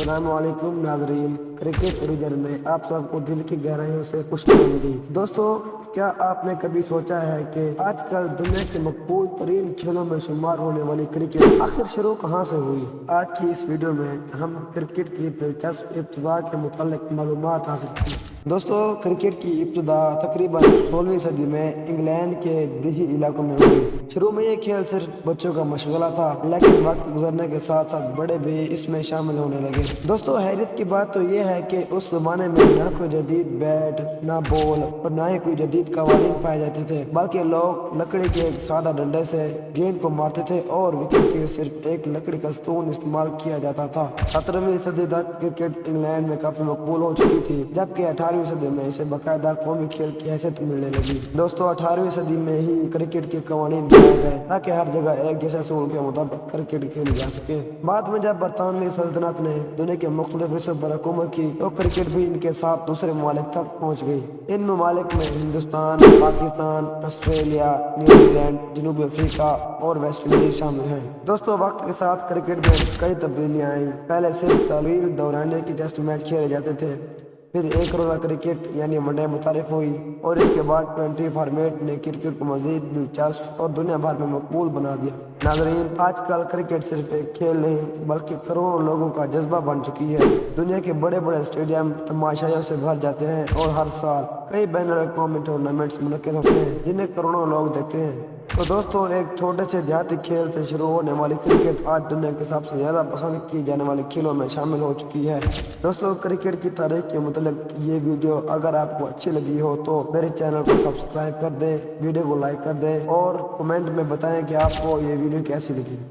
अस्सलाम वालेकुम नाज़रीन, क्रिकेट ओरिजिन में आप सबको दिल की गहराइयों से खुशआमदीद। दोस्तों, क्या आपने कभी सोचा है कि आजकल दुनिया के मकबूल तरीन खेलों में शुमार होने वाली क्रिकेट आखिर शुरू कहाँ से हुई? आज की इस वीडियो में हम क्रिकेट की दिलचस्प इब्तिदा के मुतालिक मालूमात हासिल की। दोस्तों, क्रिकेट की इब्तिदा तकरीबन 16वीं सदी में इंग्लैंड के देही इलाकों में हुई। शुरू में ये खेल सिर्फ बच्चों का मशगला था, लेकिन वक्त गुजरने के साथ साथ बड़े भी इसमें शामिल होने लगे। दोस्तों, हैरत की बात तो ये है कि उस जमाने में ना कोई जदीद बैट, ना बॉल और ना ही कोई जदीद कवानीन पाए जाते थे, बल्कि लोग लकड़ी के एक सादा डंडे से गेंद को मारते थे और विकेट के सिर्फ एक लकड़ी का स्टोन इस्तेमाल किया जाता था। 17वीं सदी तक क्रिकेट इंग्लैंड में काफी मकबूल हो चुकी थी, जबकि 18वीं सदी में इसे बाकायदा कौमी खेल की हैसियत मिलने लगी। दोस्तों, 18वीं सदी में ही क्रिकेट के कवानीन बनाए गए ताकि हर जगह एक जैसे असूल के मुताबिक क्रिकेट खेली जा सके। बाद में जब बरतानवी सल्तनत ने दुनिया के मुख्तलिफ हिस्सों पर हुकूमत की तो क्रिकेट भी इनके साथ दूसरे ममालिक तक पहुँच गई। इन ममालिक में हिंदुस्तान, पाकिस्तान, ऑस्ट्रेलिया, न्यूजीलैंड, जनूबी अफ्रीका और वेस्ट इंडीज शामिल हैं। दोस्तों, वक्त के साथ क्रिकेट में कई तब्दीलियाँ आई। पहले सिर्फ तवील दौराने की टेस्ट मैच खेले जाते थे, फिर एक रोज़ा क्रिकेट यानी वनडे मुतारिफ हुई और इसके बाद 20 फॉर्मेट ने क्रिकेट को मज़ीद दिलचस्प और दुनिया भर में मकबूल बना दिया। नाज़रीन, आजकल क्रिकेट सिर्फ एक खेल नहीं बल्कि करोड़ों लोगों का जज्बा बन चुकी है। दुनिया के बड़े बड़े स्टेडियम तमाशाइयों से भर जाते हैं और हर साल कई बैनुल-अक़वामी टूर्नामेंट्स मुनक्किद होते हैं जिन्हें करोड़ों लोग देखते हैं। तो दोस्तों, एक छोटे से देहाती खेल से शुरू होने वाली क्रिकेट आज दुनिया के सबसे ज़्यादा पसंद की जाने वाले खेलों में शामिल हो चुकी है। दोस्तों, क्रिकेट की तारीख के मतलब ये वीडियो अगर आपको अच्छी लगी हो तो मेरे चैनल को सब्सक्राइब कर दें, वीडियो को लाइक कर दें और कमेंट में बताएं कि आपको ये वीडियो कैसी लगी।